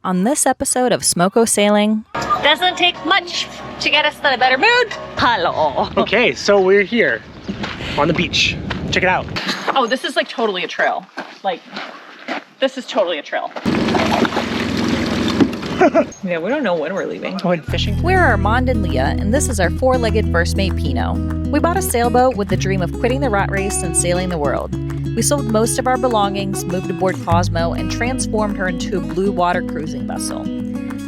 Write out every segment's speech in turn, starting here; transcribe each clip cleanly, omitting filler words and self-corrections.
On this episode of Smoko Sailing, doesn't take much to get us in a better mood. Hello. Okay, so we're here on the beach. Check it out. Oh, this is like totally a trail. Like, this is totally a trail. Yeah, we don't know when we're leaving. Going fishing. we're Armand and Leah, and this is our four-legged first mate Pino. We bought a sailboat with the dream of quitting the rat race and sailing the world. We sold most of our belongings, moved aboard Cosmo, and transformed her into a blue water cruising vessel.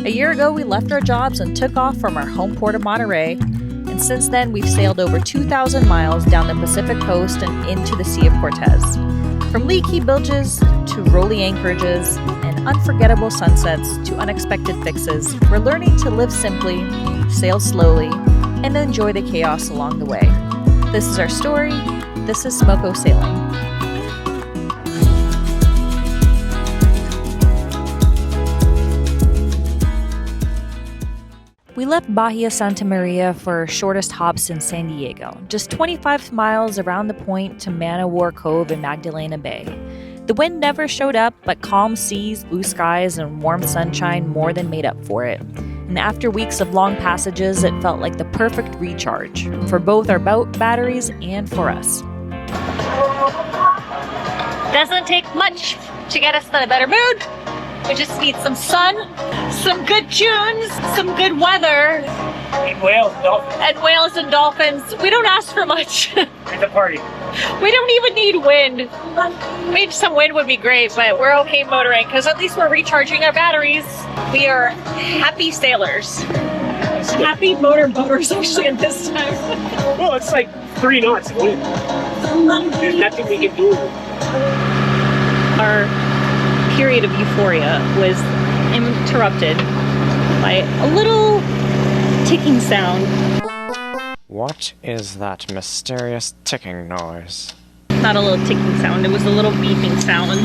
A year ago, we left our jobs and took off from our home port of Monterey, and since then, we've sailed over 2,000 miles down the Pacific coast and into the Sea of Cortez. From leaky bilges to rolly anchorages and unforgettable sunsets to unexpected fixes, we're learning to live simply, sail slowly, and enjoy the chaos along the way. This is our story. This is Smoko Sailing. We left Bahia Santa Maria for our shortest hops in San Diego, just 25 miles around the point to Man O War Cove in Magdalena Bay. The wind never showed up, but calm seas, blue skies, and warm sunshine more than made up for it. And after weeks of long passages, it felt like the perfect recharge for both our boat batteries and for us. Doesn't take much to get us in a better mood. We just need some sun, some good tunes, some good weather. And whales and dolphins. And whales and dolphins. We don't ask for much. It's a party. We don't even need wind. Maybe some wind would be great, but we're okay motoring because at least we're recharging our batteries. We are happy sailors. Happy motor boaters actually at this time. Well, it's like 3 knots of wind. There's nothing we can do. Our period of euphoria was interrupted by a little ticking sound. What is that mysterious ticking noise? Not a little ticking sound, it was a little beeping sound.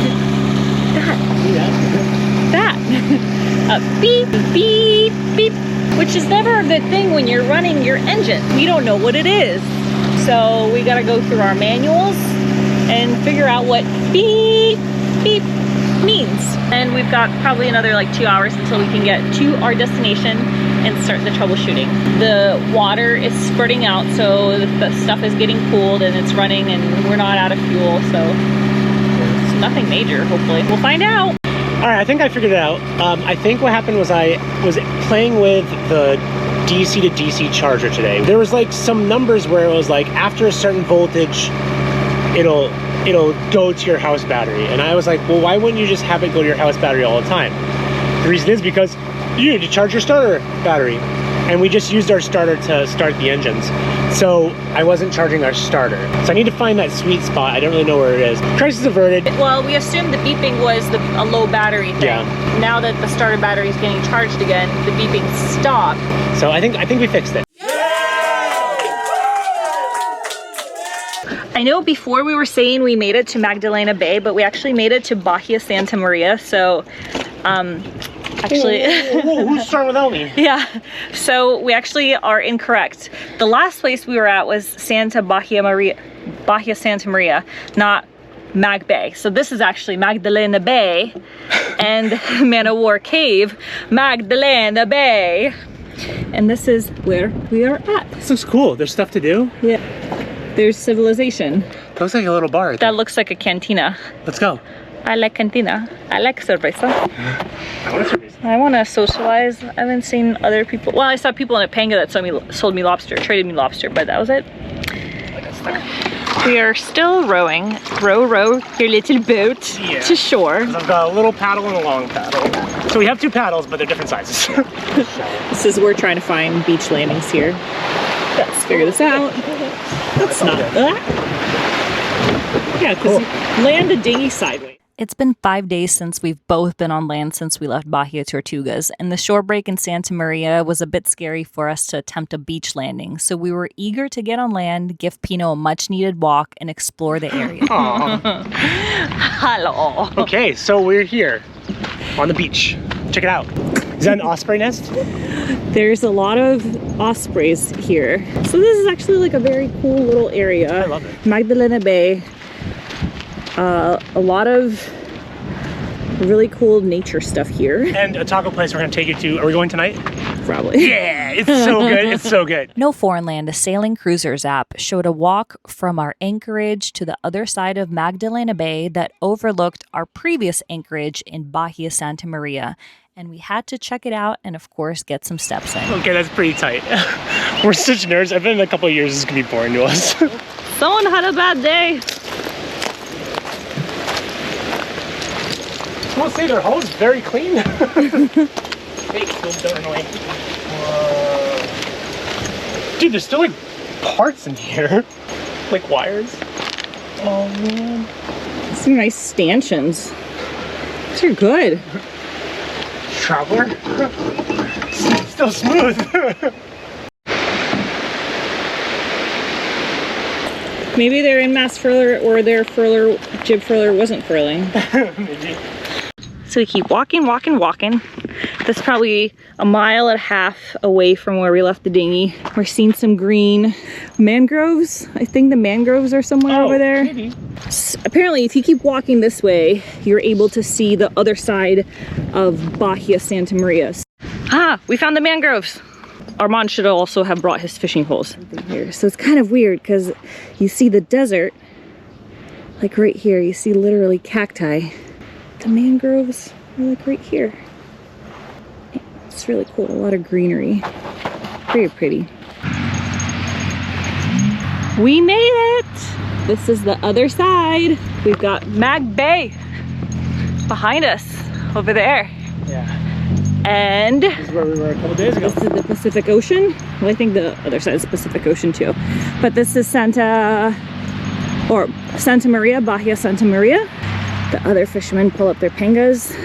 That. Beep, beep, beep, which is never a good thing when you're running your engine. We don't know what it is. So we gotta go through our manuals and figure out what beep, beep means. And we've got probably another like 2 hours until we can get to our destination and start the troubleshooting. The water is spurting out, so the stuff is getting cooled and it's running and we're not out of fuel, so it's nothing major, hopefully. We'll find out. All right, I think I figured it out. I think what happened was I was playing with the DC to DC charger today. There was like some numbers where it was like after a certain voltage, it'll go to your house battery. And I was like, well, why wouldn't you just have it go to your house battery all the time? The reason is because you need to charge your starter battery. And we just used our starter to start the engines. So I wasn't charging our starter. So I need to find that sweet spot. I don't really know where it is. Crisis averted. Well, we assumed the beeping was a low battery thing. Yeah. Now that the starter battery is getting charged again, the beeping stopped. So I think we fixed it. I know before we were saying we made it to Magdalena Bay, but we actually made it to Bahia Santa Maria. So, actually, who's starting without me? Yeah. So we actually are incorrect. The last place we were at was Bahia Santa Maria, not Mag Bay. So this is actually Magdalena Bay and Man O War Cove, Magdalena Bay. And this is where we are at. This looks cool. There's stuff to do. Yeah. There's civilization. Looks like a little bar. That looks like a cantina. Let's go. I like cantina. I like cerveza. I want a cerveza. I want to socialize. I haven't seen other people. Well, I saw people in a panga that sold me lobster, traded me lobster, but that was it. We are still rowing. Row, row your little boat to shore. I've got a little paddle and a long paddle. So we have 2 paddles, but they're different sizes. This is, we're trying to find beach landings here. Let's figure this out. That's not that. Yeah, because you land a dinghy sideways. It's been 5 days since we've both been on land since we left Bahia Tortugas, and the shore break in Santa Maria was a bit scary for us to attempt a beach landing, so we were eager to get on land, give Pino a much-needed walk, and explore the area. Hello. Okay, so we're here on the beach. Check it out. Is that an osprey nest? There's a lot of ospreys here. So this is actually like a very cool little area. I love it. Magdalena Bay. A lot of really cool nature stuff here. And a taco place we're gonna take you to. Are we going tonight? Probably. Yeah, it's so good. It's so good. No Foreign Land, a sailing cruisers app, showed a walk from our anchorage to the other side of Magdalena Bay that overlooked our previous anchorage in Bahia Santa Maria. And we had to check it out and, of course, get some steps in. Okay, that's pretty tight. We're such nerds. I've been in a couple of years. This is gonna be boring to us. Someone had a bad day. I will say their hull is very clean. Hey, don't annoy me. Dude, there's still like parts in here. Like wires. Oh man. Some nice stanchions. These are good. Traveler. Still smooth. Maybe they're in mast furler or their furler, jib furler wasn't furling. Maybe. So we keep walking. That's probably a mile and a half away from where we left the dinghy. We're seeing some green mangroves. I think the mangroves are somewhere over there. Maybe. Apparently, if you keep walking this way, you're able to see the other side of Bahia Santa Maria. Ah, we found the mangroves. Armand should also have brought his fishing poles. Here. So it's kind of weird because you see the desert, like right here, you see literally cacti. The mangroves are like right here. It's really cool, a lot of greenery. Very pretty. We made it! This is the other side. We've got Mag Bay behind us over there. Yeah. And This is where we were a couple days ago. this is the Pacific Ocean. Well, I think the other side is Pacific Ocean too. But this is Santa Maria, Bahia Santa Maria. The other fishermen pull up their pangas.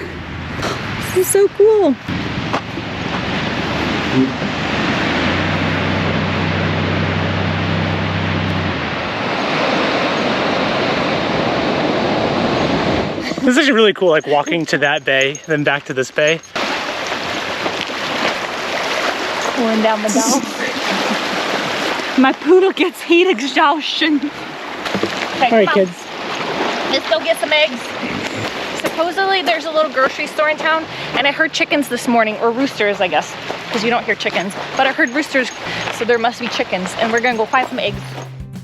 This is so cool. This is actually really cool, like walking to that bay, then back to this bay. Pouring down the bell. My poodle gets heat exhaustion. Okay, All right, kids. Let's go get some eggs. Supposedly there's a little grocery store in town, and I heard chickens this morning, or roosters, I guess, because you don't hear chickens, but I heard roosters, so there must be chickens, and we're gonna go find some eggs.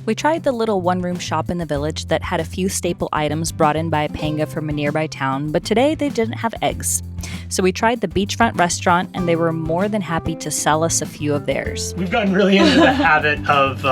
We tried the little one-room shop in the village that had a few staple items brought in by a panga from a nearby town, but today they didn't have eggs. So we tried the beachfront restaurant, and they were more than happy to sell us a few of theirs. We've gotten really into the habit of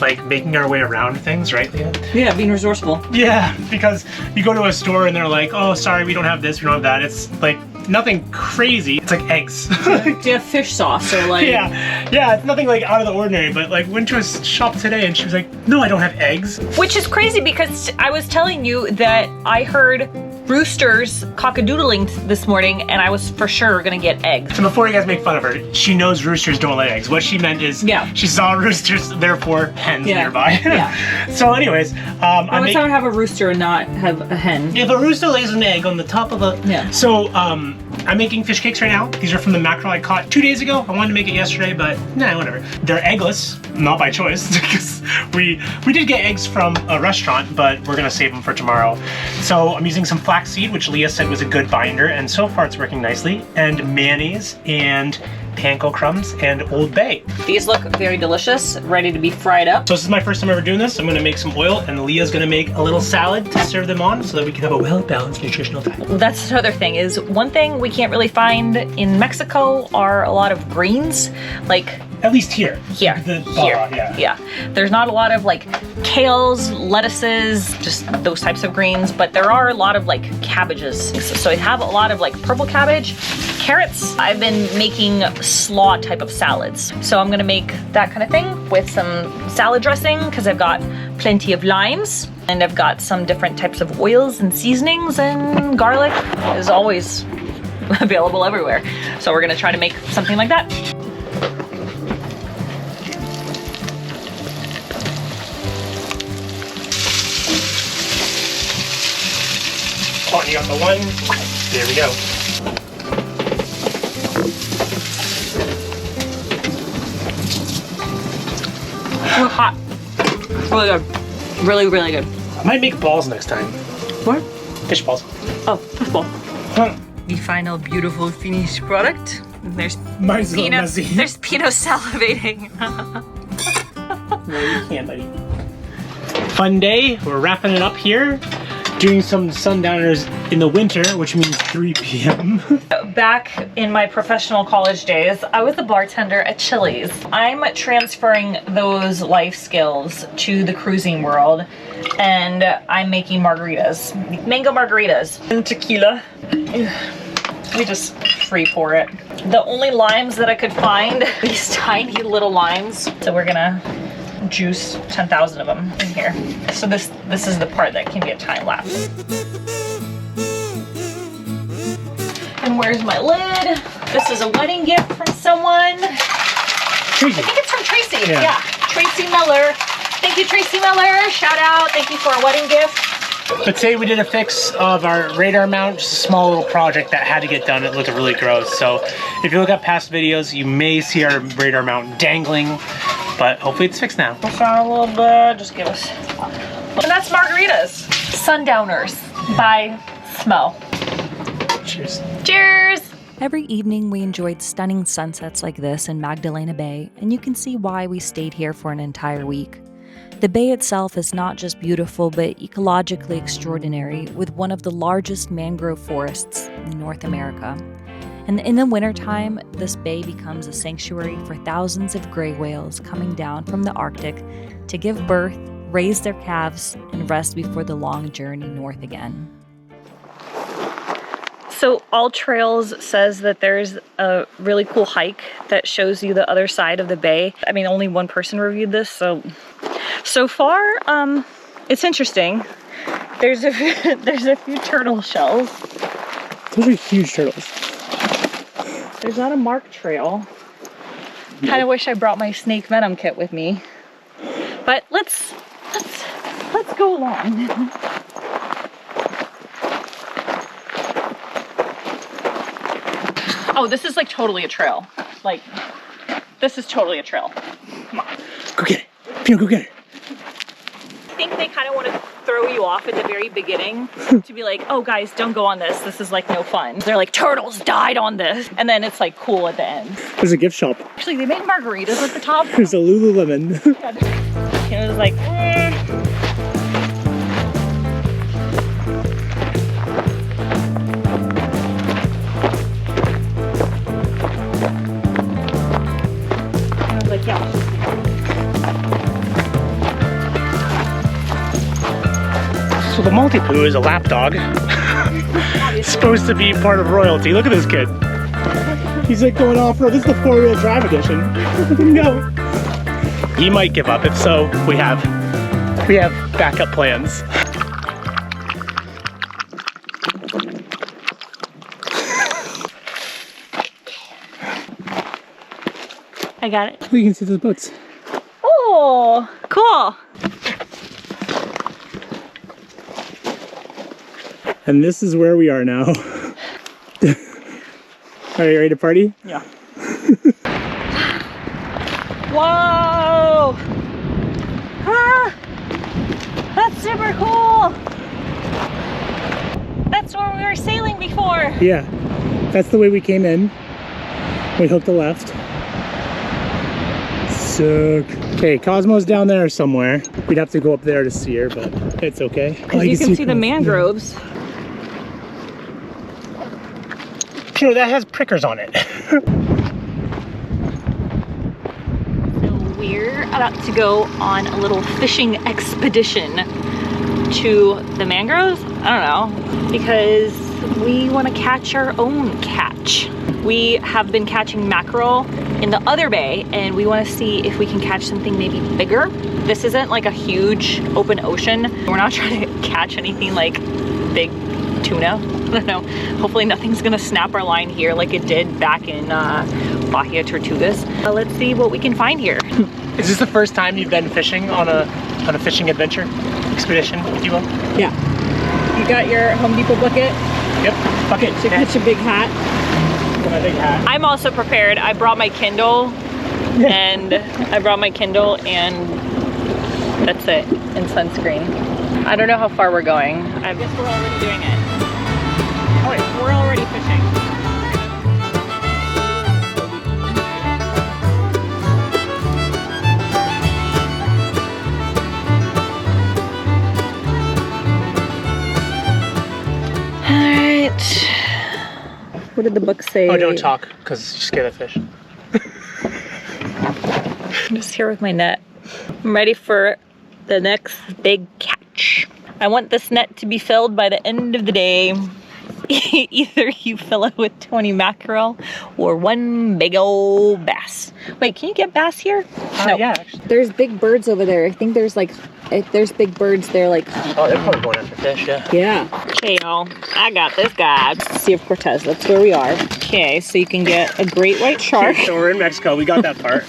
like making our way around things, right, Leah? Yeah, being resourceful. Yeah, because you go to a store and they're like, oh, sorry, we don't have this, we don't have that. It's like nothing crazy. It's like eggs. Do you have fish sauce or like... Yeah, it's nothing like out of the ordinary, but like went to a shop today and she was like, no, I don't have eggs. Which is crazy because I was telling you that I heard roosters cockadoodling this morning, and I was for sure gonna get eggs. So before you guys make fun of her, she knows roosters don't lay eggs. What she meant is she saw roosters, therefore hens nearby. Yeah. So anyways, I would have a rooster and not have a hen. if a rooster lays an egg on the top of a... Yeah. So I'm making fish cakes right now. These are from the mackerel I caught 2 days ago. I wanted to make it yesterday, but nah, whatever. They're eggless, not by choice, because we did get eggs from a restaurant, but we're gonna save them for tomorrow. So I'm using some flaxseed, which Leah said was a good binder, and so far it's working nicely, and mayonnaise, and panko crumbs, and Old Bay. These look very delicious, ready to be fried up. So this is my first time ever doing this. I'm gonna make some oil, and Leah's gonna make a little salad to serve them on so that we can have a well-balanced nutritional diet. That's another thing, is one thing we can't really find in Mexico are a lot of greens, like At least here. here, The here, Baja, yeah. There's not a lot of like kales, lettuces, just those types of greens, but there are a lot of like cabbages. So I have a lot of like purple cabbage, carrots. I've been making slaw type of salads. So I'm gonna make that kind of thing with some salad dressing because I've got plenty of limes, and I've got some different types of oils and seasonings, and garlic is always available everywhere. So we're gonna try to make something like that. Oh, and you got the one. There we go. Ooh, hot. Really good. Really, really good. I might make balls next time. What? Fish balls. Oh, football. The final beautiful finished product. There's Mine's a little Pino. messy. There's Pino salivating. No, you can't, buddy. Fun day. We're wrapping it up here. Doing some Sundowners in the winter, which means 3 p.m. Back in my professional college days, I was a bartender at Chili's. I'm transferring those life skills to the cruising world, and I'm making margaritas. Mango margaritas. And tequila. We just free pour it. The only limes that I could find, these tiny little limes. So we're gonna juice 10,000 of them in here. So this is the part that can be a time lapse. And where's my lid? This is a wedding gift from someone. Tracy. I think it's from Tracy. Yeah. Tracy Miller. Thank you, Tracy Miller. Shout out. Thank you for a wedding gift. But today we did a fix of our radar mount, just a small little project that had to get done. It looked really gross. So if you look at past videos, you may see our radar mount dangling, but hopefully it's fixed now. Push on a little bit, just give us. And that's margaritas. Sundowners by Smell. Cheers. Cheers! Every evening, we enjoyed stunning sunsets like this in Magdalena Bay, and you can see why we stayed here for an entire week. The bay itself is not just beautiful, but ecologically extraordinary, with one of the largest mangrove forests in North America. And in the wintertime, this bay becomes a sanctuary for thousands of gray whales coming down from the Arctic to give birth, raise their calves, and rest before the long journey north again. So All Trails says that there's a really cool hike that shows you the other side of the bay. I mean, only one person reviewed this, so far, it's interesting. There's a few turtle shells. Those are huge turtles. There's not a marked trail. Kind of wish I brought my snake venom kit with me. But let's go along. Oh, this is like totally a trail. Like, this is totally a trail. Come on. Go get it. Pino, go get it. I think they kind of want to throw you off at the very beginning to be like, oh guys, don't go on this. This is like no fun. They're like, turtles died on this. And then it's like cool at the end. There's a gift shop. Actually, they make margaritas at the top. There's a Lululemon. And it was like, And I was like, yeah. So the Maltipoo is a lap dog. It's supposed to be part of royalty. Look at this kid. He's like going off-road. This is the 4-wheel drive edition. No. He might give up. If so, we have backup plans. I got it. You can see those boats. Oh, cool. And this is where we are now. Are you ready to party? Yeah. Whoa! Ah, that's super cool. That's where we were sailing before. Yeah, that's the way we came in. We hooked a left. Sick. Okay, Cosmo's down there somewhere. We'd have to go up there to see her, but it's okay. Oh, You can see the mangroves. Sure, that has prickers on it. So we're about to go on a little fishing expedition to the mangroves. I don't know, because we want to catch our own catch. We have been catching mackerel in the other bay, and we want to see if we can catch something maybe bigger. This isn't like a huge open ocean. We're not trying to catch anything like big tuna. I don't know. Hopefully nothing's gonna snap our line here like it did back in Bahia Tortugas. Let's see what we can find here. Is this the first time you've been fishing on a fishing adventure expedition, if you will? Yeah. You got your Home Depot bucket? Yep. Bucket. To catch a big hat. My big hat. I'm also prepared. I brought my Kindle and that's it, and sunscreen. I don't know how far we're going. I guess we're already doing it. we're already fishing. Alright. What did the book say? Oh, don't talk, because you scare the fish. I'm just here with my net. I'm ready for the next big catch. I want this net to be filled by the end of the day. Either you fill it with 20 mackerel or one big old bass. Wait, can you get bass here? No. Yeah, actually. There's big birds over there. I think there's like, there's big birds there like. Oh, they're probably going after fish, yeah. Yeah. Okay, y'all, I got this guy. Sea of Cortez, that's where we are. Okay, so you can get a great white shark. So we're in Mexico, we got that part.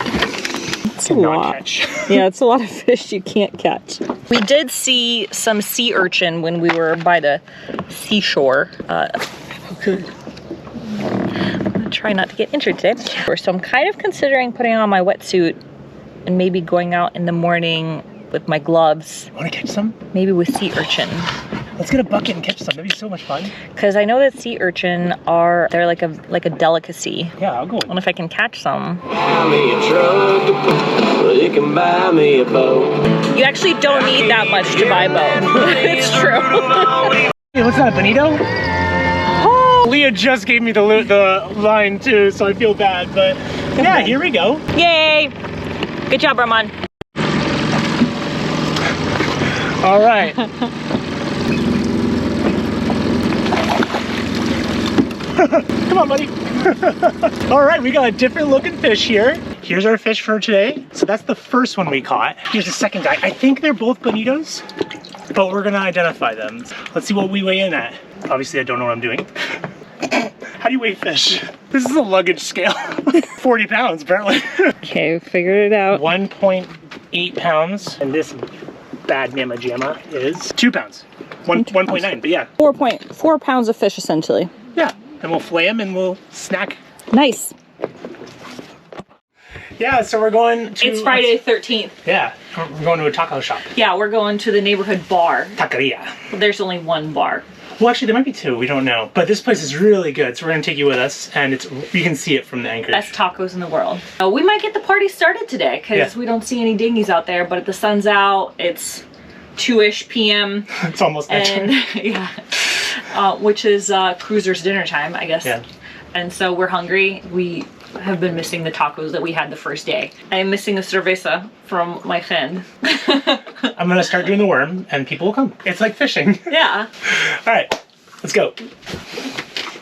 It's a lot. Catch. Yeah, it's a lot of fish you can't catch. We did see some sea urchin when we were by the seashore. I'm gonna try not to get injured today. So I'm kind of considering putting on my wetsuit and maybe going out in the morning with my gloves, Want to catch some? maybe with sea urchin. Let's get a bucket and catch some. That'd be so much fun. Because I know that sea urchin they're like a delicacy. Yeah, I'll go. I wonder if I can catch some. Buy me a truck to pull, you can buy me a boat. You actually don't need that much to buy a boat. It's true. Hey, what's that, bonito? Oh, Leah just gave me the line too, so I feel bad, but yeah, here we go. Yay! Good job, Roman. All right. Come on, buddy. All right, we got a different looking fish here. Here's our fish for today. So that's the first one we caught. Here's the second guy. I think they're both bonitos, but we're gonna identify them. Let's see what we weigh in at. Obviously, I don't know what I'm doing. How do you weigh fish? This is a luggage scale. 40 pounds, apparently. Okay, figured it out. 1.8 pounds, and this bad mama jamma is 2 pounds. 1.9, but yeah. 4.4 pounds of fish essentially. Yeah, and we'll flay them and we'll snack. Nice. Yeah, so we're going to... It's Friday the 13th. Yeah, we're going to a taco shop. Yeah, we're going to the neighborhood bar. Taqueria. There's only one bar. Well, actually, there might be two. We don't know. But this place is really good, so we're going to take you with us, and you can see it from the anchorage. Best tacos in the world. We might get the party started today, because we don't see any dinghies out there, but the sun's out. It's 2-ish p.m. It's almost and yeah, which is cruiser's dinner time, I guess. Yeah. And so we're hungry. We have been missing the tacos that we had the first day. I am missing a cerveza from my friend. I'm going to start doing the worm, and people will come. It's like fishing. Yeah. All right, let's go.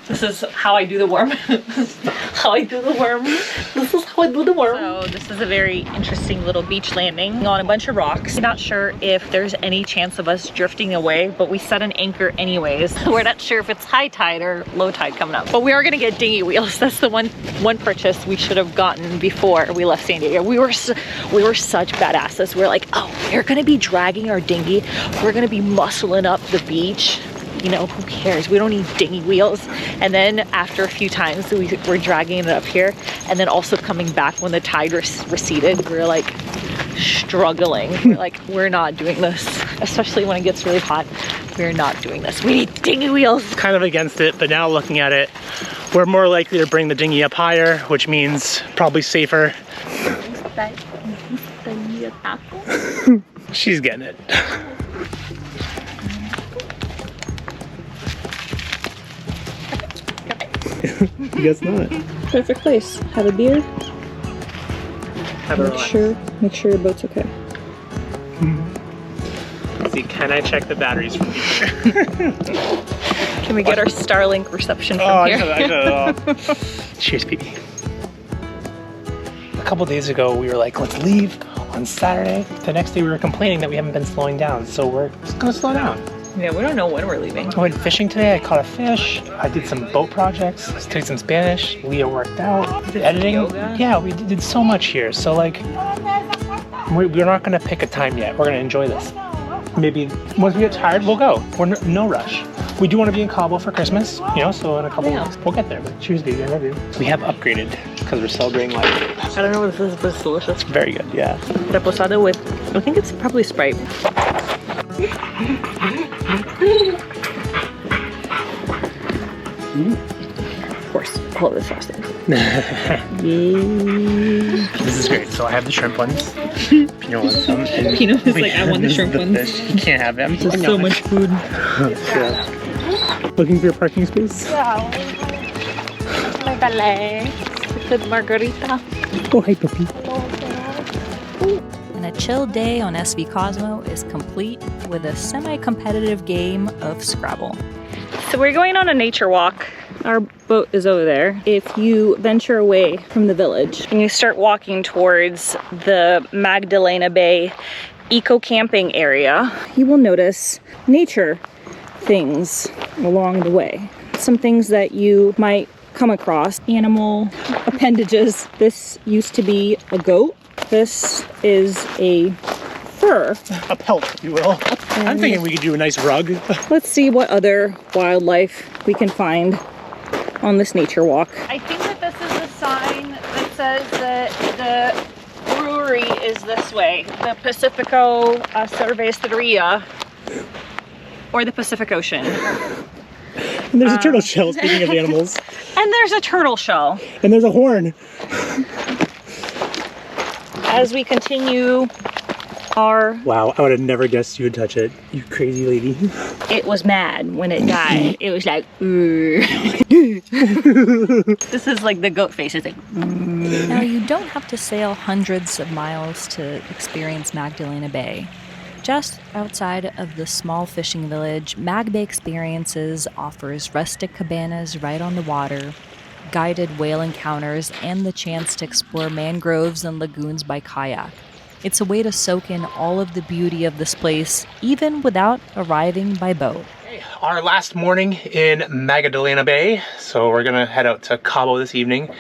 This is how I do the worm. How I do the worm. This is how I do the worm. So this is a very interesting little beach landing on a bunch of rocks. Not sure if there's any chance of us drifting away, but we set an anchor anyways. We're not sure if it's high tide or low tide coming up. But we are gonna get dinghy wheels. That's the one purchase we should have gotten before we left San Diego. We were such badasses. We're like, oh, we're gonna be dragging our dinghy. We're gonna be muscling up the beach. You know, who cares? We don't need dinghy wheels. And then after a few times, we were dragging it up here. And then also coming back when the tide receded, we were like struggling. We're like, we're not doing this. Especially when it gets really hot, we're not doing this. We need dinghy wheels. Kind of against it, but now looking at it, we're more likely to bring the dinghy up higher, which means probably safer. She's getting it. I guess not. Perfect place. Have a beer. Have a relax. Make sure your boat's okay. Let's see, can I check the batteries from here? Can we get our Starlink reception from Oh, here? I got it off. Cheers, Pete. A couple days ago, we were like, let's leave on Saturday. The next day, we were complaining that we haven't been slowing down, so we're just gonna slow down. Yeah, we don't know when we're leaving. I went fishing today. I caught a fish. I did some boat projects. Studied some Spanish. Leah worked out. Editing. Yoga. Yeah, we did so much here. So like, we're not gonna pick a time yet. We're gonna enjoy this. Maybe once we get tired, we'll go. We're no rush. We do want to be in Cabo for Christmas, you know. So in a couple weeks, we'll get there. But cheers, baby. I love you. We have upgraded because we're celebrating life. I don't know what this is, but it's delicious. Very good. Yeah. Reposado with, I think it's probably Sprite. Of course, all of the frosting. This is great. So I have the shrimp ones. Pino wants some. And Pino is we like, I have want the shrimp the ones. fish. You can't have them. There's so much food. Looking for your parking space? My ballet. Good margarita. Oh, hi, puppy. And a chill day on SV Cosmo is complete with a semi-competitive game of Scrabble. So we're going on a nature walk. Our boat is over there. If you venture away from the village and you start walking towards the Magdalena Bay eco-camping area, you will notice nature things along the way. Some things that you might come across. Animal appendages. This used to be a goat. This is a fur. A pelt, if you will. I'm thinking we could do a nice rug. Let's see what other wildlife we can find on this nature walk. I think that this is a sign that says that the brewery is this way. The Pacifico Cerveceria, or the Pacific Ocean. And there's a turtle shell, speaking of animals. And there's a turtle shell. And there's a horn. As we continue our... Wow, I would have never guessed you would touch it. You crazy lady. It was mad when it died. It was like, This is like the goat face. It's like, Now, you don't have to sail hundreds of miles to experience Magdalena Bay. Just outside of the small fishing village, Mag Bay Experiences offers rustic cabanas right on the water, guided whale encounters, and the chance to explore mangroves and lagoons by kayak. It's a way to soak in all of the beauty of this place, even without arriving by boat. Our last morning in Magdalena Bay, so we're gonna head out to Cabo this evening,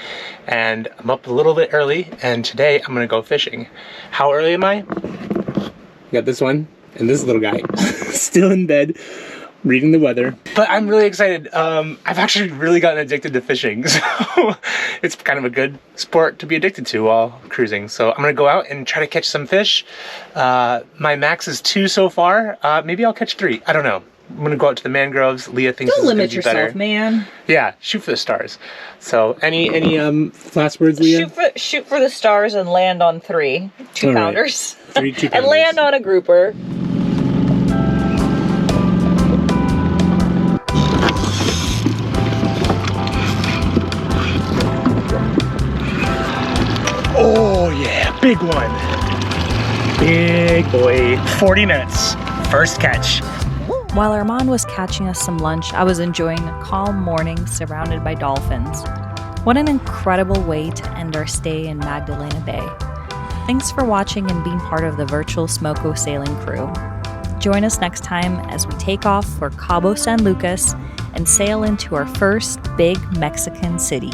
and I'm up a little bit early, and today I'm gonna go fishing. How early am I? Got this one, and this little guy, still in bed, reading the weather. But I'm really excited. I've actually really gotten addicted to fishing, so it's kind of a good sport to be addicted to while cruising. So I'm gonna go out and try to catch some fish. My max is 2 so far. Maybe I'll catch 3. I don't know. I'm gonna go out to the mangroves. Leah thinks don't this is gonna limit be yourself, better. man. Yeah, shoot for the stars. So any last words, Leah? Shoot for the stars and land on 3 2-pounders. 3 2-pounders. And land on a grouper. Oh yeah, big one. Big boy. 40 minutes. First catch. While Armand was catching us some lunch, I was enjoying a calm morning surrounded by dolphins. What an incredible way to end our stay in Magdalena Bay. Thanks for watching and being part of the virtual Smoko sailing crew. Join us next time as we take off for Cabo San Lucas and sail into our first big Mexican city.